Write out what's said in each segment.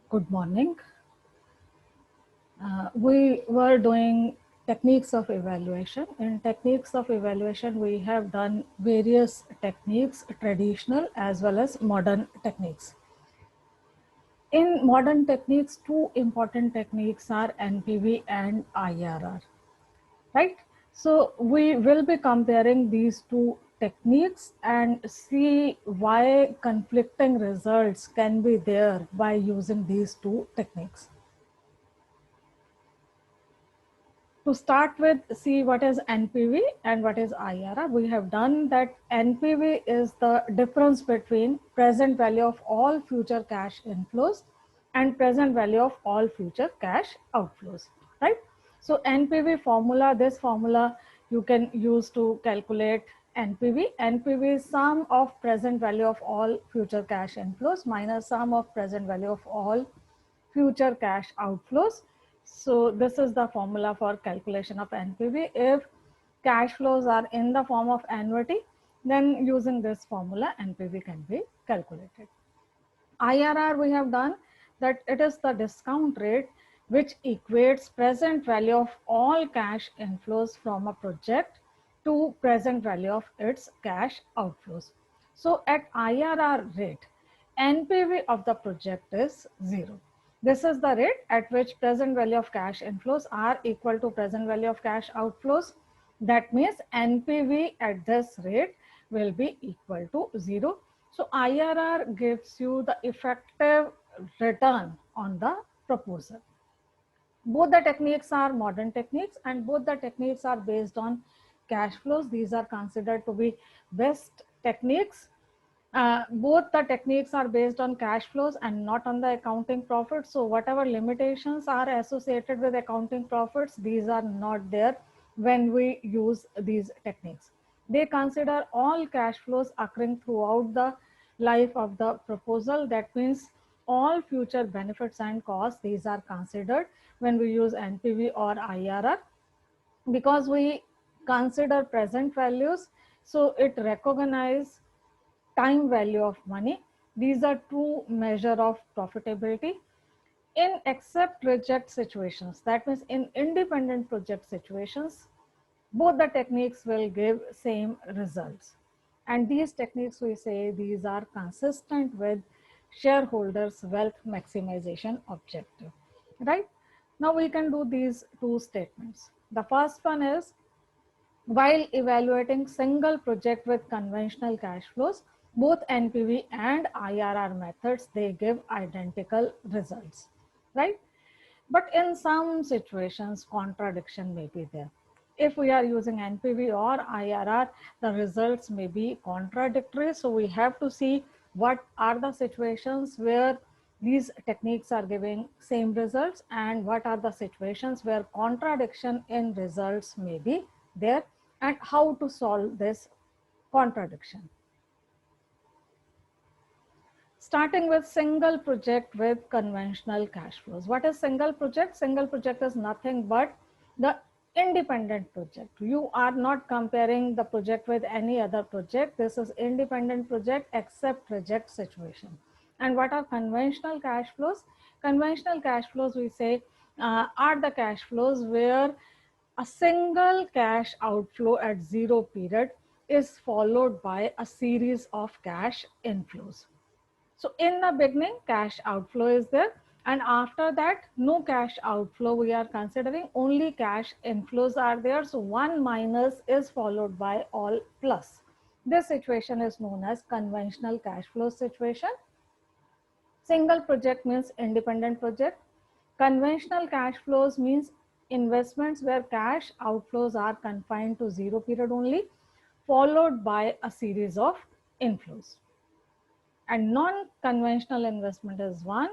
Good morning. We were doing techniques of evaluation. In techniques of evaluation, we have done various techniques, traditional as well as modern techniques. In modern techniques, two important techniques are NPV and IRR, right? So we will be comparing these two techniques and see why conflicting results can be there by using these two techniques. To start with, see what is NPV and what is IRR. We have done that NPV is the difference between present value of all future cash inflows and present value of all future cash outflows, right? So NPV formula, this formula you can use to calculate NPV. NPV is sum of present value of all future cash inflows minus sum of present value of all future cash outflows. So this is the formula for calculation of NPV. If cash flows are in the form of annuity, then using this formula, NPV can be calculated. IRR, we have done that it is the discount rate which equates present value of all cash inflows from a project to present value of its cash outflows. So at IRR rate, NPV of the project is 0. This is the rate at which present value of cash inflows are equal to present value of cash outflows. That means NPV at this rate will be equal to 0. So IRR gives you the effective return on the proposal. Both the techniques are modern techniques and both the techniques are based on cash flows. These are considered to be best techniques. Both the techniques are based on cash flows and not on the accounting profits. So whatever limitations are associated with accounting profits, these are not there when we use these techniques. They consider all cash flows occurring throughout the life of the proposal. That means all future benefits and costs, these are considered when we use NPV or IRR. Because we consider present values, so it recognizes time value of money. These are two measure of profitability. In accept reject situations, that means in independent project situations, both the techniques will give same results. And these techniques, we say these are consistent with shareholders wealth maximization objective, right? Now we can do these two statements. The first one is, while evaluating single project with conventional cash flows, both NPV and IRR methods, they give identical results, right? But in some situations, contradiction may be there. If we are using NPV or IRR, the results may be contradictory. So we have to see what are the situations where these techniques are giving same results and what are the situations where contradiction in results may be there, and how to solve this contradiction. Starting with single project with conventional cash flows. What is single project? Single project is nothing but the independent project. You are not comparing the project with any other project. This is independent project except reject situation. And what are conventional cash flows? Conventional cash flows, we say, are the cash flows where a single cash outflow at zero period is followed by a series of cash inflows. So in the beginning, cash outflow is there, and after that, no cash outflow we are considering, only cash inflows are there. So one minus is followed by all plus. This situation is known as conventional cash flow situation. Single project means independent project. Conventional cash flows means investments where cash outflows are confined to zero period only, followed by a series of inflows. And non-conventional investment is one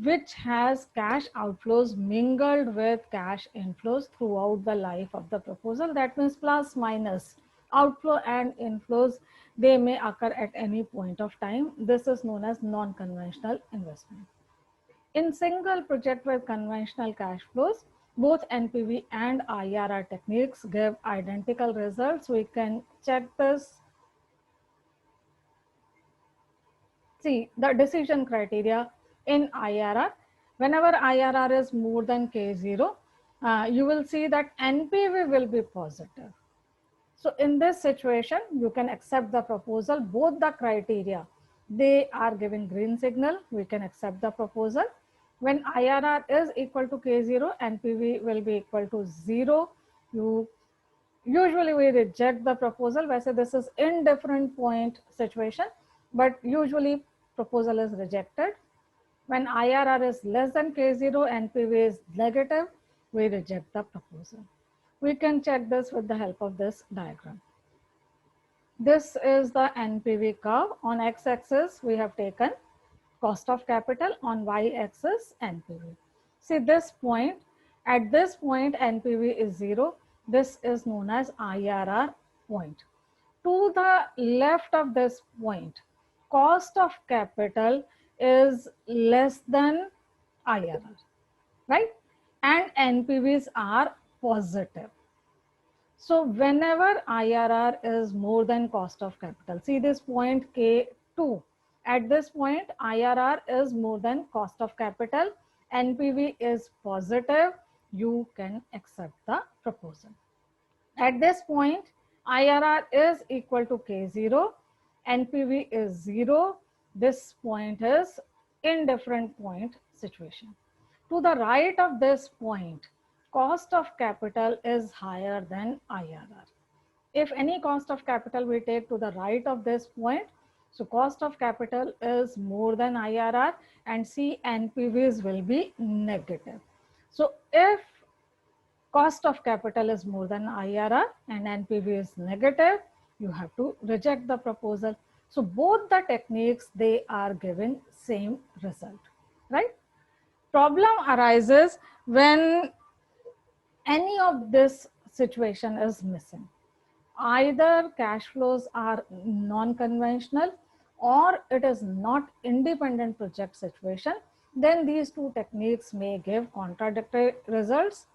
which has cash outflows mingled with cash inflows throughout the life of the proposal. That means plus minus outflow and inflows, they may occur at any point of time. This is known as non-conventional investment. In single project with conventional cash flows, both NPV and IRR techniques give identical results. We can check this. See, the decision criteria in IRR, Whenever IRR is more than K0, you will see that NPV will be positive. So in this situation, you can accept the proposal. Both the criteria, they are giving green signal. We can accept the proposal. When IRR is equal to K0, NPV will be equal to 0. You usually we reject the proposal. वैसे this is indifferent point situation, but usually proposal is rejected. When IRR is less than K0, NPV is negative, we reject the proposal. We can check this with the help of this diagram. This is the NPV curve. On x-axis, we have taken cost of capital. On y-axis, NPV. See this point. At this point, NPV is 0. This is known as IRR point. To the left of this point, cost of capital is less than IRR, right? And NPVs are positive. So whenever IRR is more than cost of capital, see this point K2. At this point, IRR is more than cost of capital, NPV is positive, you can accept the proposal. At this point, IRR is equal to K0, NPV is 0. This point is indifferent point situation. To the right of this point, cost of capital is higher than IRR. If any cost of capital we take to the right of this point, so cost of capital is more than IRR, and C, NPVs will be negative. So if cost of capital is more than IRR and NPV is negative, you have to reject the proposal. So both the techniques, they are giving same result, right? Problem arises when any of this situation is missing. Either cash flows are non-conventional or it is not independent project situation, then these two techniques may give contradictory results.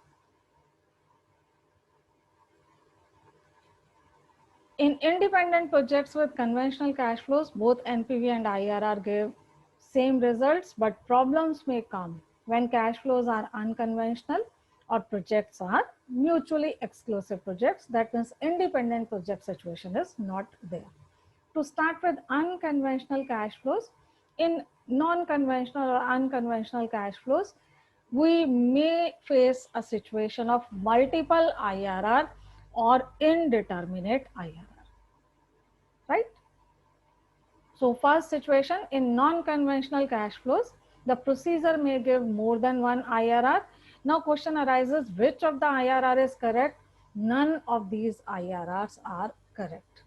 In independent projects with conventional cash flows, both NPV and IRR give same results, but problems may come when cash flows are unconventional or projects are mutually exclusive projects. That means independent project situation is not there. To start with unconventional cash flows, in non-conventional or unconventional cash flows, we may face a situation of multiple IRR or indeterminate IRR, right? So first situation, in non-conventional cash flows, the procedure may give more than one IRR. Now question arises, which of the IRR is correct? None of these IRRs are correct.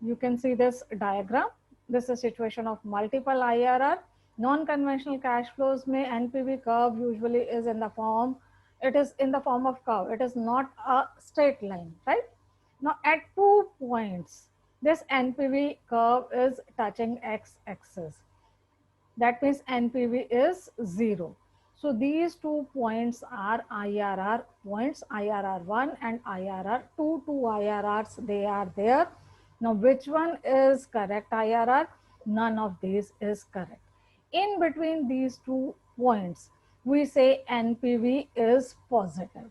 You can see this diagram. This is a situation of multiple IRR. Non-conventional cash flows may NPV curve usually is in the form, it is in the form of curve. It is not a straight line, right? Now at 2 points, this NPV curve is touching x-axis. That means NPV is 0. So these 2 points are IRR points, IRR1 and IRR2. Two IRRs, they are there. Now which one is correct IRR? None of these is correct. In between these 2 points, we say NPV is positive.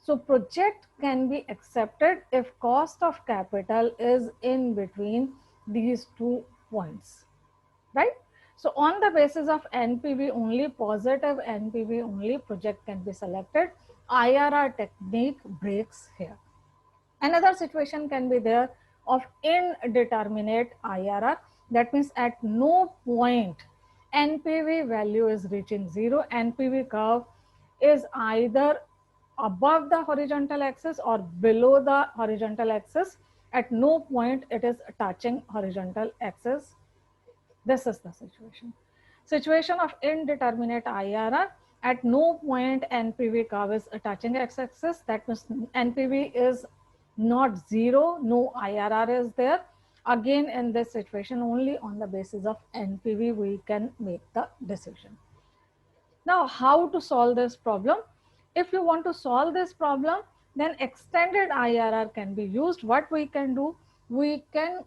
So project can be accepted if cost of capital is in between these 2 points, right? So on the basis of NPV only, positive NPV only, project can be selected. IRR technique breaks here. Another situation can be there of indeterminate IRR. That means at no point NPV value is reaching 0. NPV curve is either above the horizontal axis or below the horizontal axis. At no point it is touching horizontal axis. This is the situation. Situation of indeterminate IRR. At no point NPV curve is touching x-axis. That means NPV is not 0, no IRR is there. Again, in this situation, only on the basis of NPV we can make the decision. Now, how to solve this problem? If you want to solve this problem, then extended IRR can be used. What we can do, we can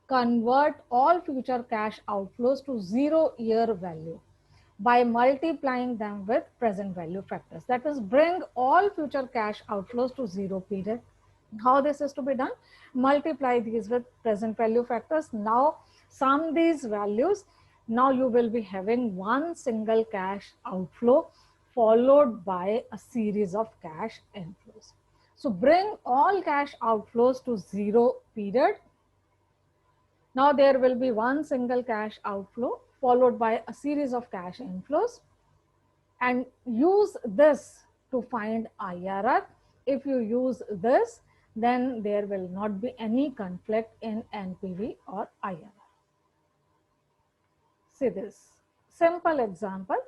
convert all future cash outflows to 0-year value. by multiplying them with present value factors. That is, bring all future cash outflows to zero period. How this is to be done? Multiply these with present value factors. Now sum these values. Now you will be having one single cash outflow followed by a series of cash inflows. So bring all cash outflows to zero period. Now there will be one single cash outflow followed by a series of cash inflows, and use this to find IRR. If you use this, then there will not be any conflict in NPV or IRR. See this simple example.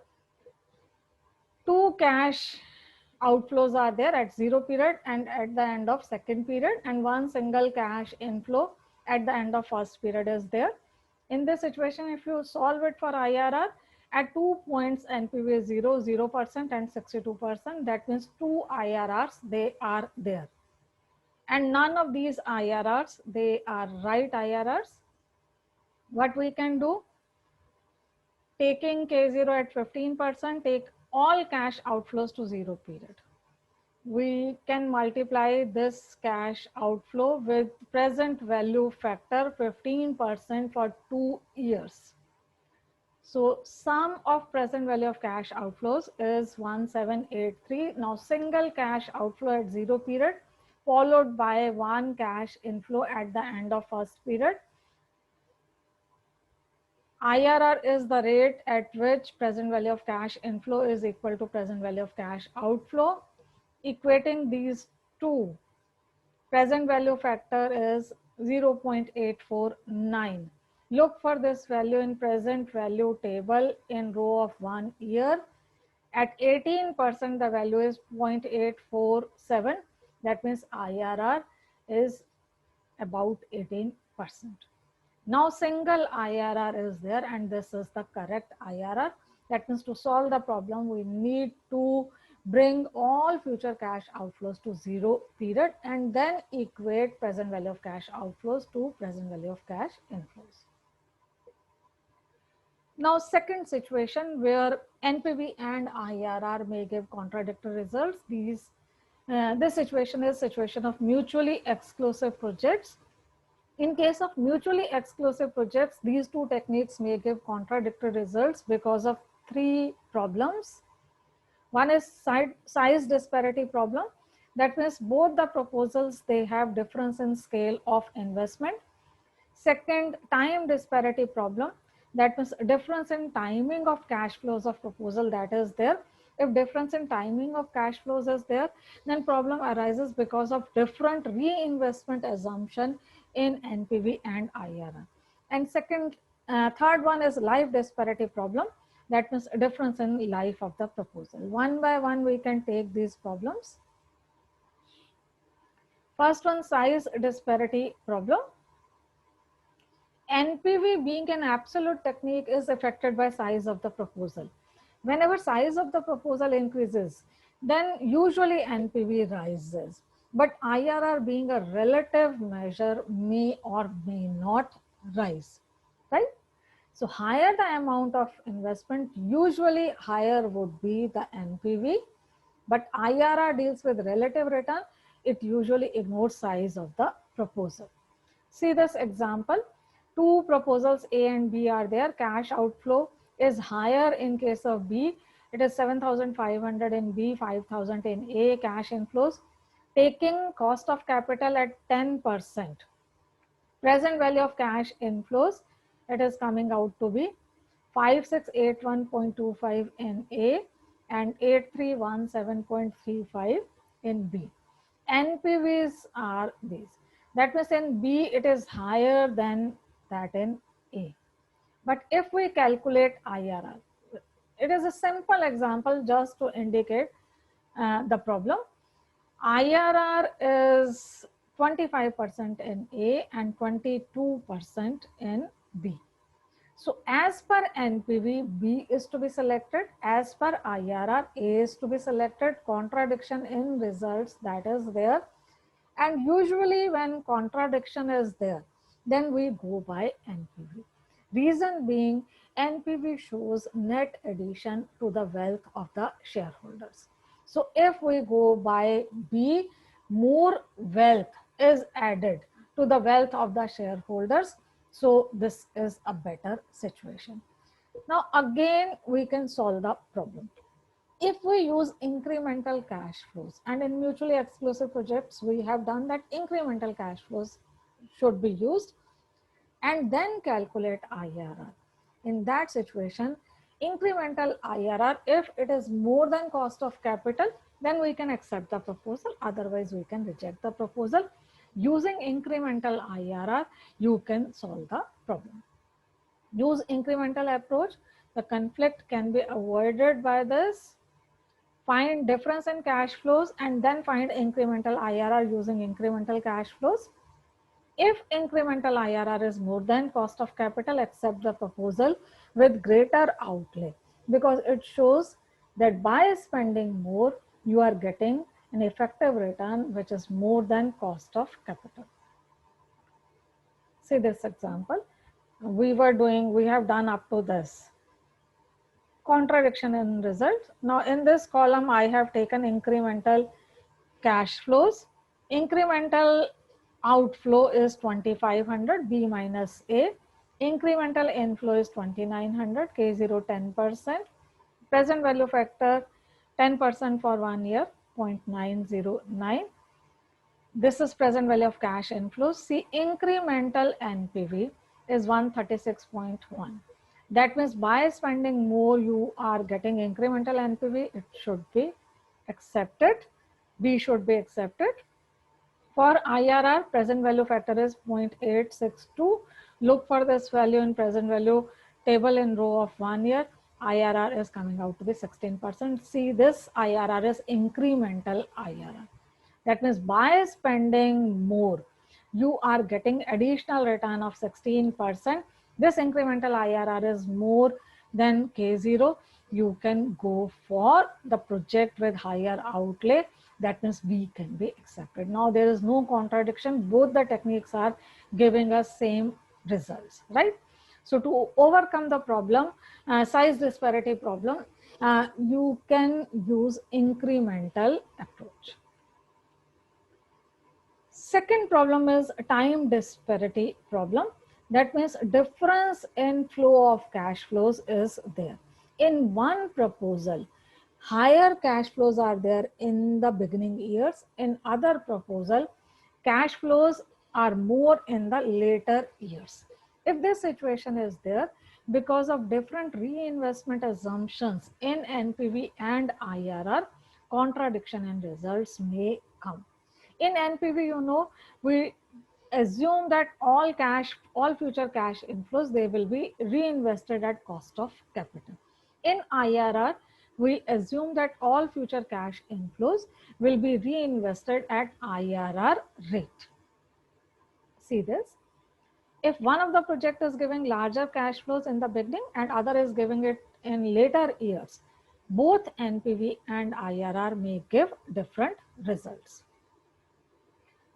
Two cash outflows are there at zero period and at the end of second period, and one single cash inflow at the end of first period is there. In this situation, if you solve it for IRR, at 2 points NPV is 0% and 62%. That means two IRRs, they are there. And none of these IRRs, they are right IRRs. What we can do? Taking K0 at 15%, take all cash outflows to zero period. We can multiply this cash outflow with present value factor 15% for 2 years. So sum of present value of cash outflows is 1783. Now single cash outflow at zero period followed by one cash inflow at the end of first period. IRR is the rate at which present value of cash inflow is equal to present value of cash outflow. Equating these two, present value factor is 0.849. Look for this value in present value table in row of 1 year. At 18%, the value is 0.847. That means IRR is about 18%. Now single IRR is there, and this is the correct IRR. That means to solve the problem, we need to bring all future cash outflows to zero period and then equate present value of cash outflows to present value of cash inflows. Now second situation where NPV and IRR may give contradictory results. This situation is situation of mutually exclusive projects. In case of mutually exclusive projects, these two techniques may give contradictory results because of three problems. One is size disparity problem. That means both the proposals, they have difference in scale of investment. Second, time disparity problem. That means difference in timing of cash flows of proposal that is there. If difference in timing of cash flows is there, then problem arises because of different reinvestment assumption in NPV and IRR. And third one is life disparity problem. That means difference in life of the proposal. One by one, we can take these problems. First one, size disparity problem. NPV being an absolute technique is affected by size of the proposal. Whenever size of the proposal increases, then usually NPV rises. But IRR being a relative measure may or may not rise, right? So higher the amount of investment, usually higher would be the NPV. But IRR deals with relative return. It usually ignores size of the proposal. See this example. Two proposals A and B are there. Cash outflow is higher in case of B. It is 7,500 in B, 5,000 in A. Cash inflows. Taking cost of capital at 10%. Present value of cash inflows, it is coming out to be 5681.25 in A and 8317.35 in B. NPVs are these. That means in B, it is higher than that in A. But if we calculate IRR, it is a simple example just to indicate the problem. IRR is 25% in A and 22% in B. So as per NPV, B is to be selected. As per IRR, A is to be selected. Contradiction in results, that is there. And usually when contradiction is there, then we go by NPV. Reason being, NPV shows net addition to the wealth of the shareholders. So if we go by B, more wealth is added to the wealth of the shareholders. So this is a better situation. Now again, we can solve the problem. If we use incremental cash flows, and in mutually exclusive projects, we have done that incremental cash flows should be used, and then calculate IRR. In that situation, incremental IRR, if it is more than cost of capital, then we can accept the proposal. Otherwise, we can reject the proposal. Using incremental IRR, you can solve the problem. Use incremental approach. The conflict can be avoided by this. Find difference in cash flows and then find incremental IRR using incremental cash flows. If incremental IRR is more than cost of capital, accept the proposal with greater outlay, because it shows that by spending more, you are getting an effective return which is more than cost of capital. See this example. We have done up to this. Contradiction in results. Now in this column, I have taken incremental cash flows. Incremental outflow is 2500, B minus A. Incremental inflow is 2900, K0 10%. Present value factor 10% for 1 year, 0.909. This is present value of cash inflows. See, incremental NPV is 136.1. That means by spending more, you are getting incremental NPV. It should be accepted. B should be accepted. For IRR, present value factor is 0.862. Look for this value in present value table in row of 1 year. IRR is coming out to be 16%. See, this IRR is incremental IRR. That means by spending more, you are getting additional return of 16%. This incremental IRR is more than K0. You can go for the project with higher outlay. That means B can be accepted. Now there is no contradiction. Both the techniques are giving us same results, right? So to overcome the problem, size disparity problem, you can use incremental approach. Second problem is time disparity problem. That means difference in flow of cash flows is there. In one proposal, higher cash flows are there in the beginning years. In other proposal, cash flows are more in the later years. If this situation is there, because of different reinvestment assumptions in NPV and IRR, contradiction in results may come. In NPV, we assume that all future cash inflows, they will be reinvested at cost of capital. In IRR, we assume that all future cash inflows will be reinvested at IRR rate. See this. If one of the project is giving larger cash flows in the beginning and other is giving it in later years, both NPV and IRR may give different results.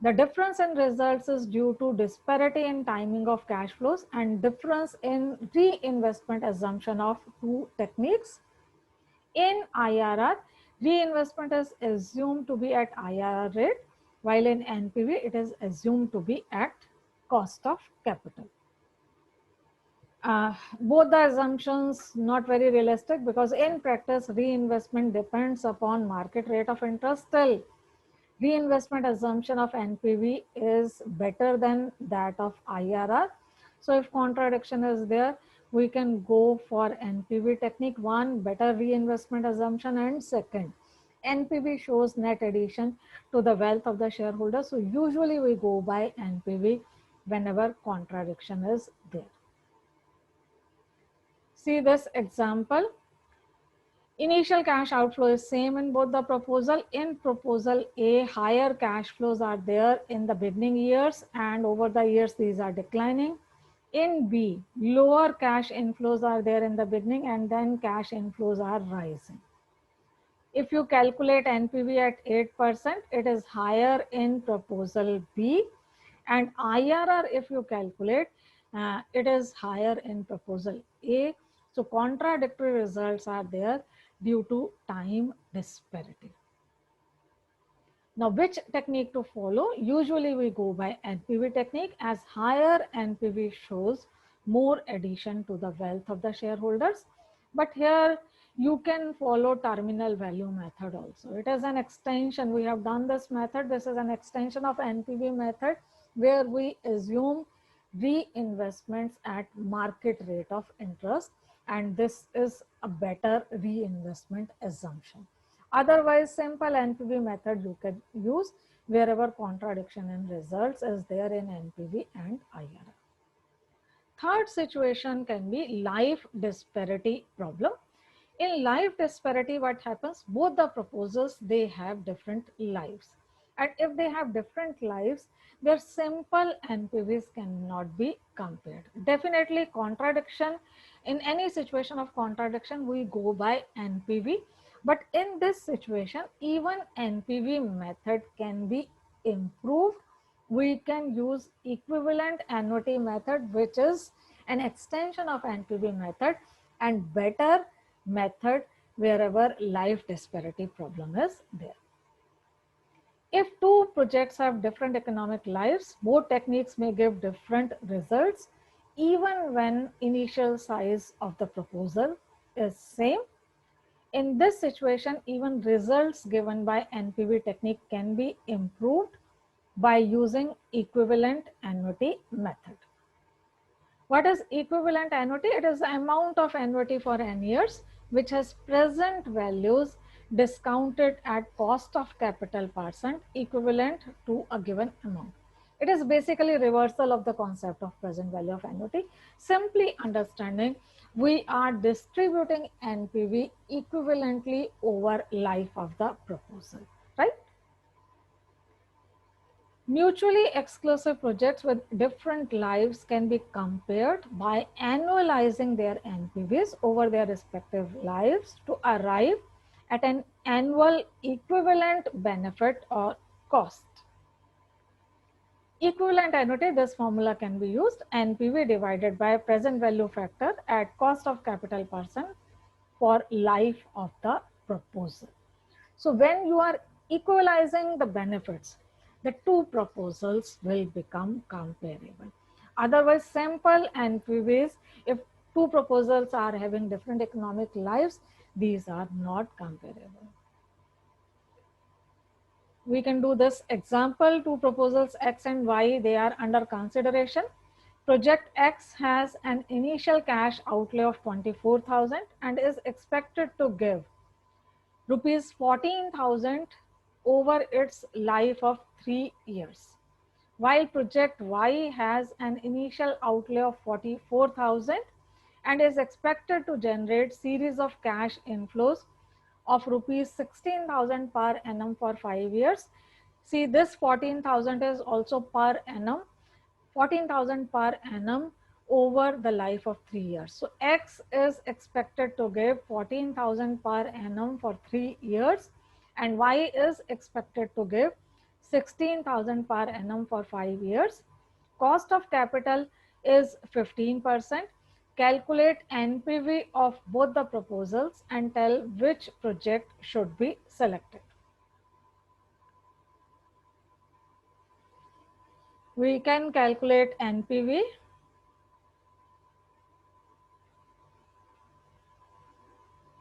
The difference in results is due to disparity in timing of cash flows and difference in reinvestment assumption of two techniques. In IRR, reinvestment is assumed to be at IRR rate, while in NPV, it is assumed to be at cost of capital. Both the assumptions not very realistic, because in practice, reinvestment depends upon market rate of interest. Still, reinvestment assumption of NPV is better than that of IRR. So if contradiction is there, we can go for NPV technique. One, better reinvestment assumption, and second, NPV shows net addition to the wealth of the shareholder. So usually we go by NPV whenever contradiction is there. See this example. Initial cash outflow is same in both the proposal. In proposal A, higher cash flows are there in the beginning years, and over the years these are declining. In B, lower cash inflows are there in the beginning and then cash inflows are rising. If you calculate NPV at 8%, it is higher in proposal B, and IRR if you calculate, it is higher in proposal A. So contradictory results are there due to time disparity. Now, which technique to follow? Usually we go by NPV technique, as higher NPV shows more addition to the wealth of the shareholders. But here you can follow terminal value method also. It is an extension. We have done this method. This is an extension of NPV method where we assume reinvestments at market rate of interest, and this is a better reinvestment assumption. Otherwise, simple NPV method you can use wherever contradiction in results is there in NPV and IRR. Third situation can be life disparity problem. In life disparity, what happens? Both the proposals, they have different lives. And if they have different lives, their simple NPVs cannot be compared. Definitely contradiction, in any situation of contradiction, we go by NPV. But in this situation, even NPV method can be improved. We can use equivalent annuity method, which is an extension of NPV method and better method wherever life disparity problem is there. If two projects have different economic lives, both techniques may give different results even when initial size of the proposal is same. In this situation, even results given by NPV technique can be improved by using equivalent annuity method. What is equivalent annuity? It is the amount of annuity for n years which has present values discounted at cost of capital percent equivalent to a given amount. It is basically reversal of the concept of present value of annuity. Simply understanding, we are distributing NPV equivalently over life of the proposal, right? Mutually exclusive projects with different lives can be compared by annualizing their NPVs over their respective lives to arrive at an annual equivalent benefit or cost. Equivalent annuity, this formula can be used: NPV divided by present value factor at cost of capital percent for life of the proposal. So when you are equalizing the benefits, the two proposals will become comparable. Otherwise, simple NPVs, if two proposals are having different economic lives, these are not comparable. We can do this example: two proposals X and Y, they are under consideration. Project X has an initial cash outlay of 24,000 and is expected to give rupees 14,000 over its life of 3 years, while project Y has an initial outlay of 44,000 and is expected to generate series of cash inflows of rupees 16,000 per annum for 5 years. See, this 14,000 is also per annum, 14,000 per annum over the life of 3 years. So X is expected to give 14,000 per annum for 3 years and Y is expected to give 16,000 per annum for 5 years. Cost of capital is 15%. Calculate NPV of both the proposals and tell which project should be selected. We can calculate NPV.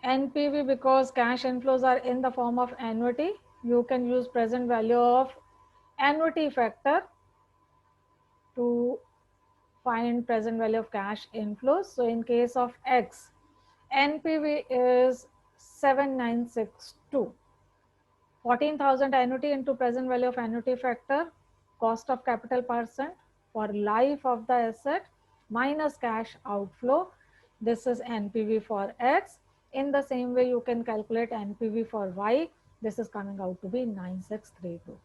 NPV, because cash inflows are in the form of annuity, you can use present value of annuity factor to find present value of cash inflows. So in case of X, NPV is 7962. 14,000 annuity into present value of annuity factor, cost of capital percent for life of the asset minus cash outflow. This is NPV for X. In the same way, you can calculate NPV for Y. This is coming out to be 9632.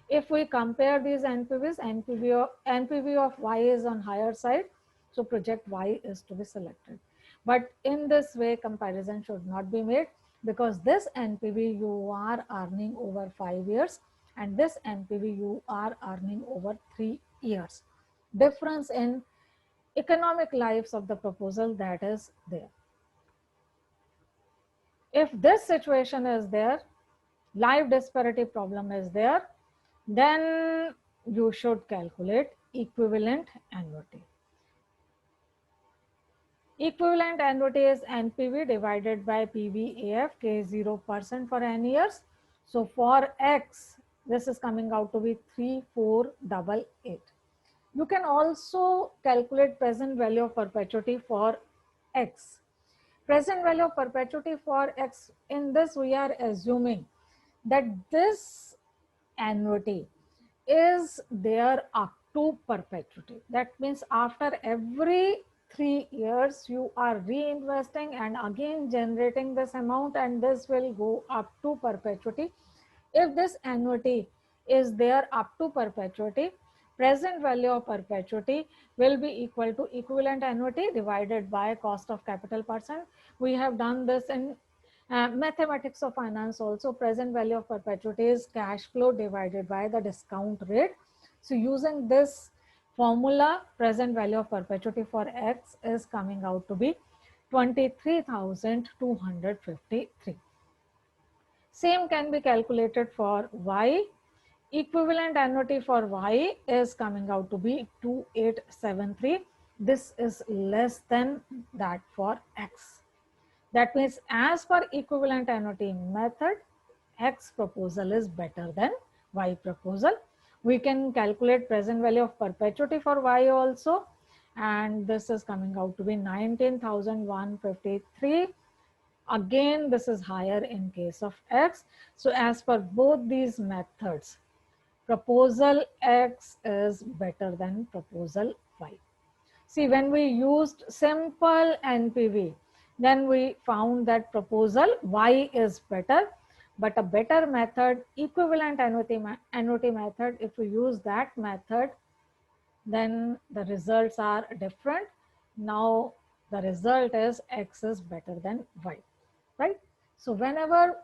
If we compare these NPVs, NPV of Y is on higher side, so project Y is to be selected. But in this way, comparison should not be made, because this NPV you are earning over 5 years and this NPV you are earning over 3 years. Difference in economic lives of the proposal, that is there. If this situation is there, life disparity problem is there, then you should calculate equivalent annuity. Equivalent annuity is NPV divided by PVAF, K0% for n years. So for X, this is coming out to be 3488. You can also calculate present value of perpetuity for X. Present value of perpetuity for X, in this we are assuming that this annuity is there up to perpetuity. That means after every 3 years you are reinvesting and again generating this amount, and this will go up to perpetuity. If this annuity is there up to perpetuity, present value of perpetuity will be equal to equivalent annuity divided by cost of capital percent. We have done this in mathematics of finance also. Present value of perpetuity is cash flow divided by the discount rate. So using this formula, present value of perpetuity for X is coming out to be 23,253. Same can be calculated for Y. Equivalent annuity for Y is coming out to be 2873. This is less than that for X. That means as per equivalent annuity method, X proposal is better than Y proposal. We can calculate present value of perpetuity for Y also, and this is coming out to be 19,153. Again, this is higher in case of X. So as per both these methods, proposal X is better than proposal Y. See, when we used simple NPV, then we found that proposal Y is better, but a better method, equivalent annuity method, if we use that method, then the results are different. Now the result is X is better than Y, right? So whenever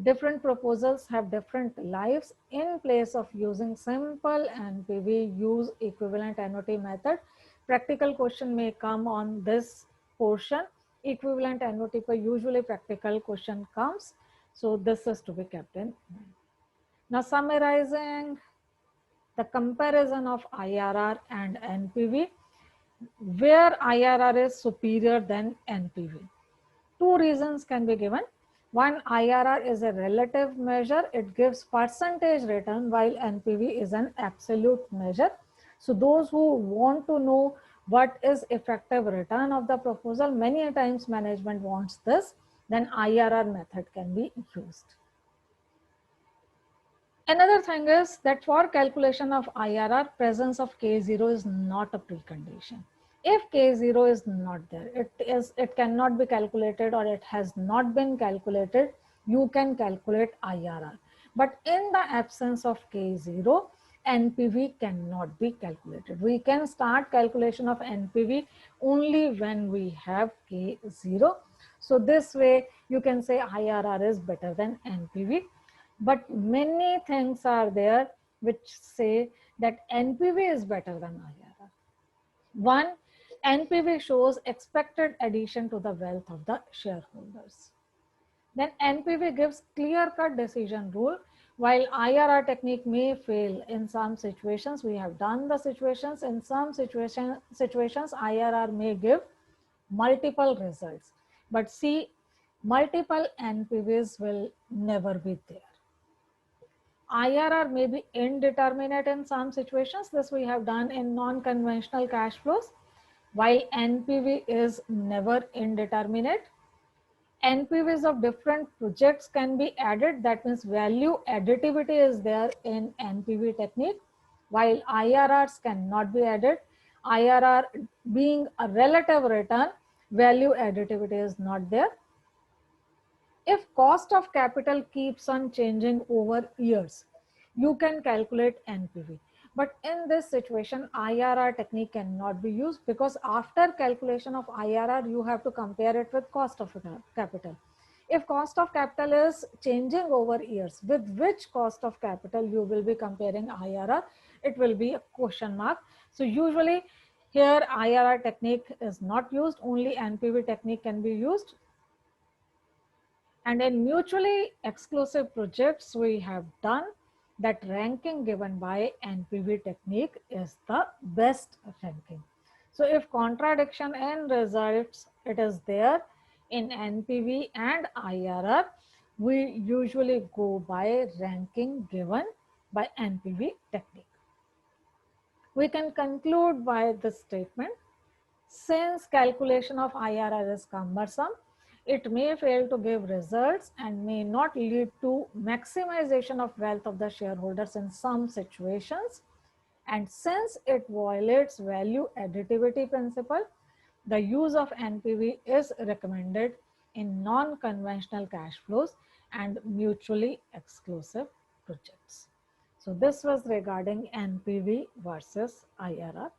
different proposals have different lives, in place of using simple NPV, use equivalent annuity method. Practical question may come on this portion. Equivalent annuity per usually practical question comes. So this is to be kept in mind. Now summarizing the comparison of IRR and NPV, where IRR is superior than NPV. Two reasons can be given. One, IRR is a relative measure. It gives percentage return, while NPV is an absolute measure. So those who want to know what is effective return of the proposal, many times management wants this, then IRR method can be used. Another thing is that for calculation of IRR, presence of K0 is not a precondition. If K0 is not there, it cannot be calculated, or it has not been calculated, you can calculate IRR. But in the absence of K0, NPV cannot be calculated. We can start calculation of NPV only when we have K0. So this way you can say IRR is better than NPV. But many things are there which say that NPV is better than IRR. One, NPV shows expected addition to the wealth of the shareholders. Then NPV gives clear-cut decision rule, while IRR technique may fail in some situations. We have done the situations. In some situations, IRR may give multiple results. But see, multiple NPVs will never be there. IRR may be indeterminate in some situations. This we have done in non-conventional cash flows, while NPV is never indeterminate. NPVs of different projects can be added. That means value additivity is there in NPV technique, while IRRs cannot be added. IRR being a relative return, value additivity is not there. If cost of capital keeps on changing over years, you can calculate NPV. But in this situation, IRR technique cannot be used, because after calculation of IRR, you have to compare it with cost of capital. If cost of capital is changing over years, with which cost of capital you will be comparing IRR, it will be a question mark. So usually here IRR technique is not used, only NPV technique can be used. And in mutually exclusive projects, we have done that ranking given by NPV technique is the best ranking. So if contradiction in results, it is there in NPV and IRR, we usually go by ranking given by NPV technique. We can conclude by this statement: since calculation of IRR is cumbersome, it may fail to give results and may not lead to maximization of wealth of the shareholders in some situations. And since it violates value additivity principle, the use of NPV is recommended in non-conventional cash flows and mutually exclusive projects. So this was regarding NPV versus IRR.